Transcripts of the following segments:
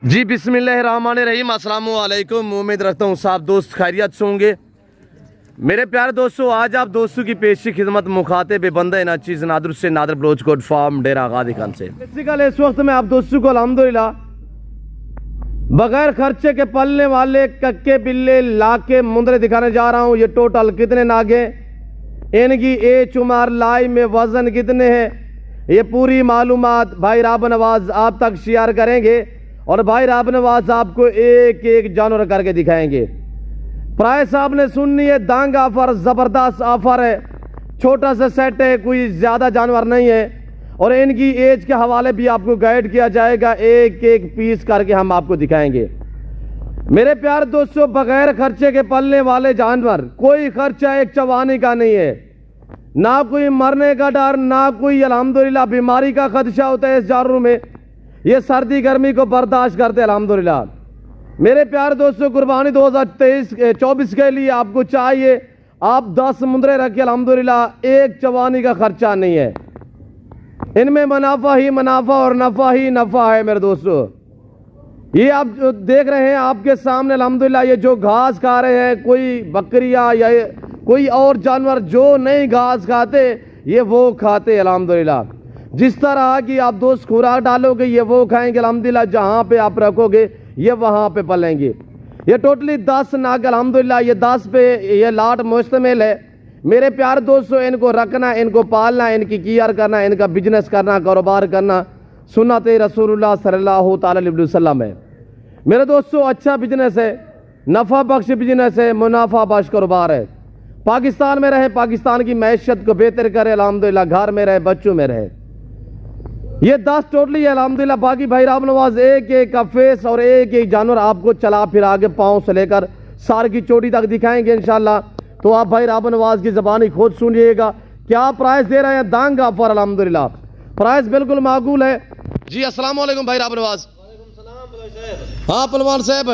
जी बिस्मिल्लाहिर्रहमानिर्रहीम, अस्सलाम वालेकुम। उम्मीद रखता हूँ सब दोस्त खैरियत से होंगे। मेरे प्यारे दोस्तों, आज आप दोस्तों की पेशी खिदमत मुखातिब बंदा नाचीज नादर से नादर बलोच कोट फार्म डेरा गादी खान से इस वक्त मैं आप दोस्तों को अल्हम्दुलिल्लाह बगैर खर्चे के पलने वाले कक्के बिल्ले लाके मुंदरे दिखाने जा रहा हूँ। ये टोटल कितने नागे, इनकी एज उम्र लाई में वजन कितने हैं, ये पूरी मालूमात भाई राब नवाज आप तक शेयर करेंगे और भाई राब नवाज आपको एक एक जानवर करके दिखाएंगे। प्राइस आपने सुननी है, दांग ऑफर, जबरदस्त ऑफर है, छोटा सा सेट है, कोई ज्यादा जानवर नहीं है और इनकी एज के हवाले भी आपको गाइड किया जाएगा। एक एक पीस करके हम आपको दिखाएंगे। मेरे प्यारे दोस्तों, बगैर खर्चे के पलने वाले जानवर, कोई खर्चा एक चवाने का नहीं है, ना कोई मरने का डर, ना कोई अल्हम्दुलिल्लाह बीमारी का खदशा होता है इस जानवरों में। ये सर्दी गर्मी को बर्दाश्त करते हैं अल्हम्दुलिल्लाह। मेरे प्यारे दोस्तों, कुर्बानी 2023-24 के लिए आपको चाहिए आप 10 मुंदरे रखिए अल्हम्दुलिल्लाह, एक चवानी का खर्चा नहीं है। इनमें मुनाफा ही मुनाफा और नफा ही नफा है। मेरे दोस्तों, ये आप जो देख रहे हैं आपके सामने अल्हम्दुलिल्लाह, ये जो घास खा रहे हैं, कोई बकरियां या कोई और जानवर जो नहीं घास खाते, ये वो खाते अल्हम्दुलिल्लाह। जिस तरह की आप दोस्त खुराक डालोगे ये वो खाएंगे अल्हम्दुलिल्लाह, जहां पे आप रखोगे ये वहां पे पलेंगे। ये टोटली 10 नाग अल्हम्दुलिल्लाह, ये 10 पे ये लाट मुश्तमिल है। मेरे प्यारे दोस्तों, इनको रखना, इनको पालना, इनकी केयर करना, इनका बिजनेस करना, कारोबार करना सुन्नत रसूलुल्लाह सल्लल्लाहु अलैहि वसल्लम है। मेरे दोस्तों, अच्छा बिजनेस है, नफा बख्श बिजनेस है, मुनाफा बख्श कारोबार है। पाकिस्तान में रहे, पाकिस्तान की मैशियत को बेहतर करे अल्हम्दुलिल्लाह, घर में रहे, बच्चों में रहे। ये 10 टोटली है अल्हम्दुलिल्लाह। बाकी भाई राब नवाज एक एक का फेस और एक एक जानवर आपको चला फिरा के पाँव से लेकर सार की चोटी तक दिखाएंगे इंशाल्लाह। तो आप भाई राब नवाज की ज़बानी खुद सुनिएगा क्या प्राइस दे रहे हैं। दांग ऑफर अल्हम्दुलिल्लाह, प्राइस बिल्कुल माकूल है जी। अस्सलाम वालेकुम भाई राब नवाज। हाँ पहलवान साहब,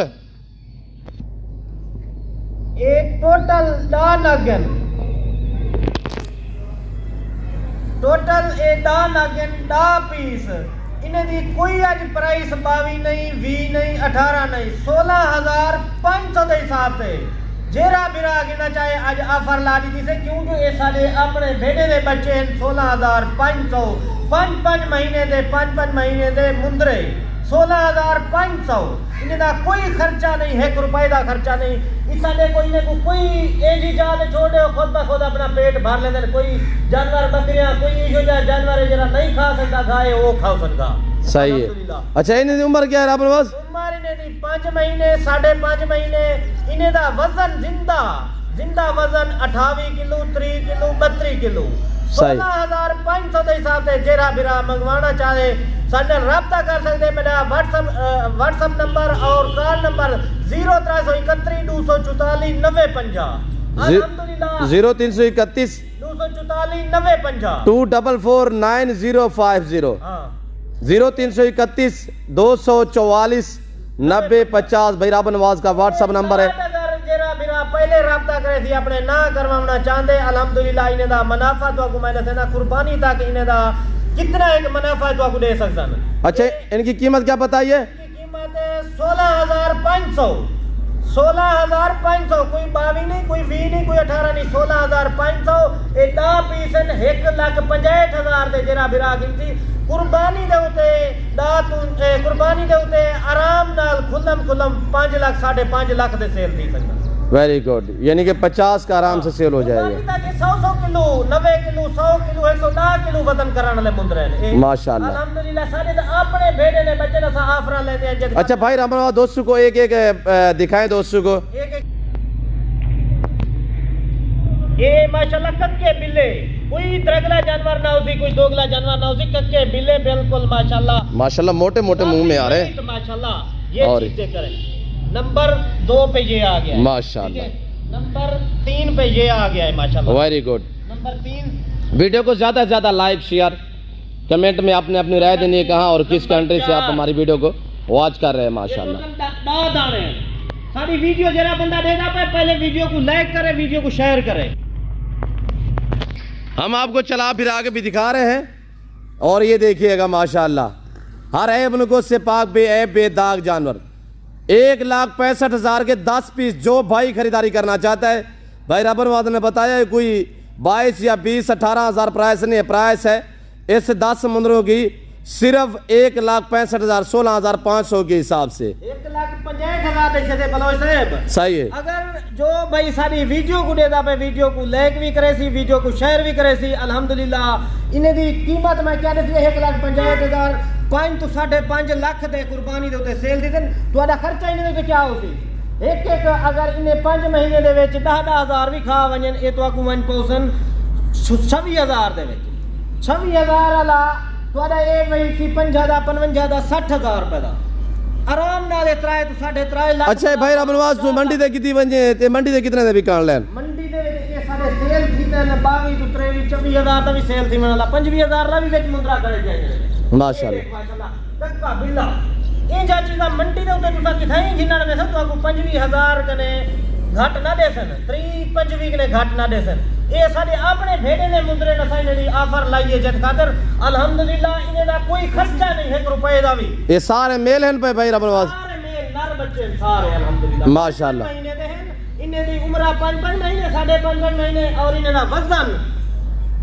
एक टोटल डा पीस इन्हें दी कोई अज प्राइस 22 नहीं, 20 नहीं, 18 नहीं, 16,500 के हिसाब से जेरा बिरा गिना चाहे अज ऑफर ला दी से, क्योंकि ये सारे अपने बेटे दे बच्चे हैं। 16,500 5 महीने दे 5 महीने दे मुंदरे 16,500, इन्हें दा कोई खर्चा नहीं है, 1 रुपए का खर्चा नहीं। इसलिए कोई एज ही जाते छोड़े खुद ब खुद अपना पेट भर लेते। कोई जानवर बकरियां कोई जानवर है जरा नहीं खा सकता, खाए वो खा सकता। सही है। अच्छा, इन्हें उम्र क्या है राब नवाज? उम्र इन्हें दी 5 महीने 5.5 महीने। इन्हें दा वजन जिंदा वजन 28 किलो, 3 किलो, 32 किलो। 16,500 के हिसाब से जेरा बिरा मंगवाना चाहे साढ़े रब्ता कर सकते। मेरा व्हाट्सएप नंबर और कॉल नंबर 0331 244 9050। 0331 244 9050 244 9050 0331 244 9050 भाई राब नवाज का व्हाट्सएप नंबर है। पहले रब्ता करे थी अपने ना करवाना चाहते अल्हम्दुलिल्लाह, इन्हें दा मुनाफा तो आपको मैंने से ना कुर्बानी तक इन्हें दा कितना एक मुनाफा तो आपको दे सकता है। अच्छा, इनकी कीमत क्या बताइए? इनकी कीमत है 16,500। 16,500, कोई 22 नहीं, कोई 20 नहीं, कोई 18 नहीं, 16,500। एटा पीस 1,65,000 दे जेरा बिरा गिनती कुर्बानी दे उते कुर्बानी दे उते आराम नाल खुलम 5 लाख 5.5 लाख दे सेल दी सकता। वेरी गुड, यानी कि 50 का आराम से सेल हो जाएगा। 100 किलो 90 किलो 100 किलो 110 किलो वजन कराने वाले मुंदरे हैं माशाल्लाह अल्हम्दुलिल्लाह। सारे अपने बेटे ने बच्चे ने ऑफर लेते हैं। अच्छा भाई राम नवाज, दोस्तों को एक एक दिखाएं दोस्तों को। ये माशाल्लाह कक्के बिल्ले, कोई द्रगला जानवर ना उसी, कोई दोगला जानवर ना उसी, कक्के बिल्ले बिल्कुल माशाल्लाह मोटे मोटे मुंह में आ रहे हैं माशाल्लाह। ये चीजें करें। नंबर 2 पे ये आ गया है माशाल्लाह। नंबर 3 पे ये आ गया है माशाल्लाह। Very good. नंबर 3। वीडियो को ज्यादा से ज्यादा लाइक शेयर कमेंट में आपने अपनी राय देनी है, कहाँ और किस कंट्री से आप हमारी वीडियो को वॉच कर रहे हैं माशाल्लाह। सारी वीडियो जरा बंदा देखा पे पहले वीडियो को लाइक करे, वीडियो को शेयर करे। हम आपको चला फिरा के भी दिखा रहे हैं और ये देखिएगा माशाल्लाह हर ऐब नको से पाक बेऐब बेदाग जानवर। 1,65,000 के 10 पीस। जो भाई खरीदारी करना चाहता है, भाई रबनवाद ने बताया कोई 22 या 20 18 हज़ार प्राइस नहीं है, प्राइस है इस 10 मुंदरों की सिर्फ 1,65,000 16,500 के हिसाब से। 1,65,000 सही है। अगर जो भाई सारी वीडियो को देता पे वीडियो को लाइक भी करे सी, वीडियो को शेयर भी करे सी, अल्हम्दुलिल्लाह इन्हें दी कीमत मैं क्या देती है 1,65,000 5 तो 5.5 लाख दे कुर्बानी दे उते सेल दी देन ਤੁਹਾਡਾ ਖਰਚਾ इन्हें ते क्या होसी एक अगर इन्हें 5 महीने दे विच 10 हज़ार भी खा वजन ए तो को वन पोसन 26,000 दे विच 26,000 वाला ਤੁਹਾਡਾ ਇਹ ਵਈ ਸੀ 50 ਦਾ 55 ਦਾ 60,000 रुपए ਦਾ आराम नाल 3 तो 3.5 लाख। अच्छा भाई रबनवाज तू मंडी दे कितनी वंजे ते मंडी दे कितने दे विकाण लैन? मंडी दे विच ये साडे सेल थी ते 22 तो 23 24,000 दा भी सेल थी मनला 25,000 दा भी विच मुंदरा करे जाए माशाल्लाह तक्का बिल्ला ए जा चीज़ा मंडी दे उते तुसा किथाई गिनण में सब तो 25,000 कने घट ना देसन 30-25 कने घट ना देसन। ये साडे अपने भेड़े ने मुंदरे नसाइने दी ऑफर लाइए जत खातर अल्हम्दुलिल्लाह इने दा कोई खर्चा नहीं 1 रुपए दा भी। ये सारे मेल हैं पे भाई रबनवाज? सारे मेल नर बच्चे सारे अल्हम्दुलिल्लाह माशाल्लाह। महीने दे हैं इने दी उम्र 5 महीने 5.5 महीने और इने दा वजन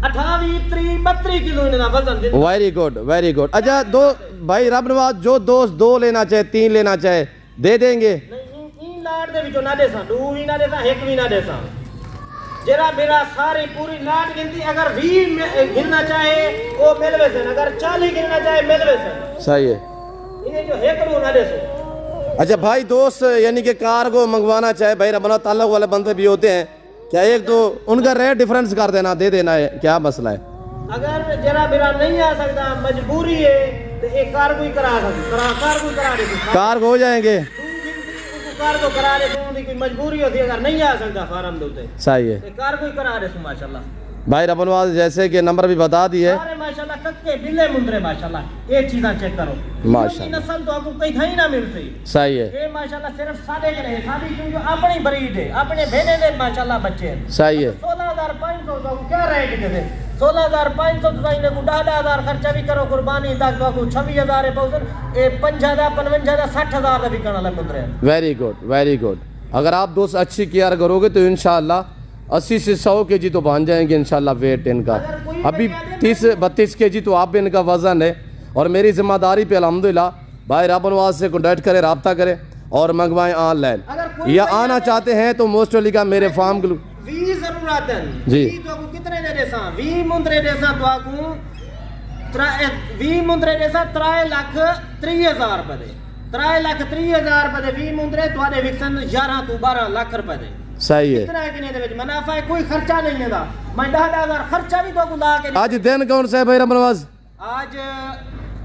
28-32 किलो इने दा वजन। Very good very good. अच्छा दो भाई रबनवाज जो दोस्त 2 लेना चाहे 3 लेना चाहे दे देंगे? नहीं लाट दे विचों ना देसा 2 भी ना देसा 1 भी ना देसा जेरा मेरा सारी पूरी लाट गिनती अगर 20 गिनना चाहे वो मिलवे से, अगर 40 गिनना चाहे मिलवे से। सही है। इन्हें जो 1 ना देसो। अच्छा भाई दोस्त यानी कि कार को मंगवाना चाहे भाई रबना ताल्लुक वाले बंदे भी होते हैं क्या, एक तो उनका रेट डिफरेंस कर देना दे देना है, क्या मसला है? अगर जरा मेरा नहीं आ सकता मजबूरी है तो एक कार को ही करा सकता, कार को करा दे, कार को हो जाएंगे कार को करा दे कोई मजबूरी होती है अगर नहीं आ सकता फार्म दोते। सही है। कार को ही करा दे माशाल्लाह। भाई रबनवाज जैसे कि नंबर भी बता दिए माशाल्लाह कक्के बिल्ले मुंदरे माशाल्लाह ये चीज़ां चेक करो माशाल्लाह नस्ल तो आपको कहीं नहीं ना मिलती। सही है। ये माशाल्लाह सिर्फ सादे के रहे सादी क्योंकि अपनी ब्रीड है अपने भेड़े दे माशाल्लाह बच्चे हैं। सही है। 16,500 तो क्या रेट दे 16,500 तो इन्हें को 10,000 खर्चा भी करो कुर्बानी तक तो 26,000 पहुंचन ए 50 दा 55 दा 60,000 दा बिकण वाले मुंदरे। Very good. अगर आप दोस्त अच्छी केयर करोगे तो इंशाल्लाह 80 से 100 केजी तो बन जाएंगे इंशाल्लाह वेट इनका। अभी 30-32 केजी तो आप भी इनका वजन है और मेरी जिम्मेदारी पे अल्हम्दुलिल्लाह भाई रबनवाज से कॉन्टैक्ट करें, रब्ता करें और मंगवाएं ऑनलाइन या आना चाहते हैं तो मोस्ट अली का मेरे फार्म जी तो कितने दे देसा 20 मुंदरे देसा तो आपको 20 मुंदरे देसा 3,30,000 रुपए दे 3,30,000 रुपए दे 20 मुंदरे तुम्हारे विकसन 11 तो 12 लाख रुपए दे। सही है। इतना किने दे विच मुनाफा है कोई खर्चा नहीं है दा मैं 10,000 खर्चा भी तो ला के। आज दिन कौन सा है भाई रबनवाज? आज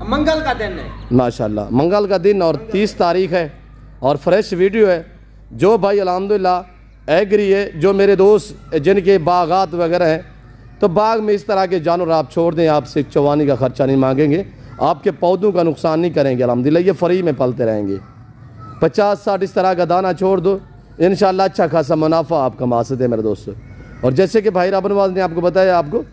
मंगल का दिन है माशाल्लाह मंगल का दिन और 30 तारीख है और फ्रेश वीडियो है। जो भाई अल्हम्दुलिल्लाह एग्री है जो मेरे दोस्त जिनके बागात वगैरह हैं तो बाग में इस तरह के जानवर आप छोड़ दें, आपसे चवानी का खर्चा नहीं मांगेंगे, आपके पौधों का नुकसान नहीं करेंगे अल्हम्दुलिल्लाह, ये फ्री में पलते रहेंगे। 50-60 इस तरह का दाना छोड़ दो इंशाल्लाह अच्छा खासा मुनाफा आप कमा सकते हैं मेरे दोस्तों। और जैसे कि भाई रबनवाज ने आपको बताया आपको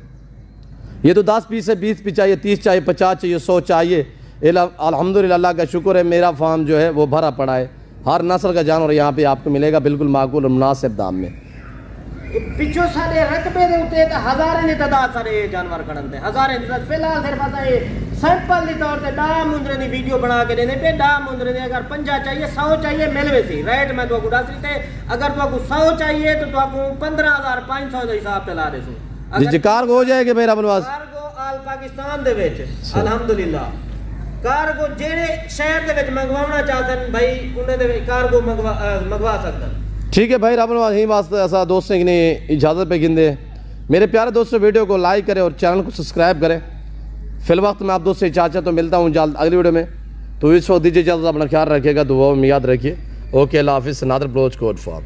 ये तो 10 पीस है 20 पीस चाहिए 30 चाहिए 50 चाहिए 100 चाहिए अल्हम्दुलिल्लाह अल्लाह का शुक्र है मेरा फार्म जो है वो भरा पड़ा है। हर नस्ल का जानवर यहाँ पे आपको मिलेगा बिल्कुल माकूल और मुनासिब दाम में। पिछो सारे रकबे दे उते तो हजारे ने तादाद सारे जानवर खड़न थे हजारे फिलहाल सिर्फ पता है सैंपल के तौर पे 10 मुंदरे की वीडियो बना के देने पे 10 मुंदरे दे अगर 50 चाहिए 100 चाहिए मिलवे सी रेट मैं तो दस रही थे अगर तो 100 चाहिए तो 15,500 के हिसाब से ला दे सो कार्गो हो जाएगी भाई रबनवाज कार्गो आल पाकिस्तान दे विच अल्हम्दुलिल्लाह कार्गो जेड़े शहर दे विच मंगवाना चाहतन भाई उन्हें दे कार्गो मंगवा सकदन। ठीक है भाई रबनवाज यही वास्ते ऐसा दोस्तों की नहीं इजाज़त पे गिंदे मेरे प्यारे दोस्तों वीडियो को लाइक करें और चैनल को सब्सक्राइब करें। फिल वक्त मैं आप दोस्तों से इजाज़त तो मिलता हूँ जल्द अगली वीडियो में, तो इस वक्त दीजिए इजाज़त, अपना ख्याल रखिएगा, दुआ में याद रखिए। ओके अल्लाह हाफिज़। Nadir Baloch code form.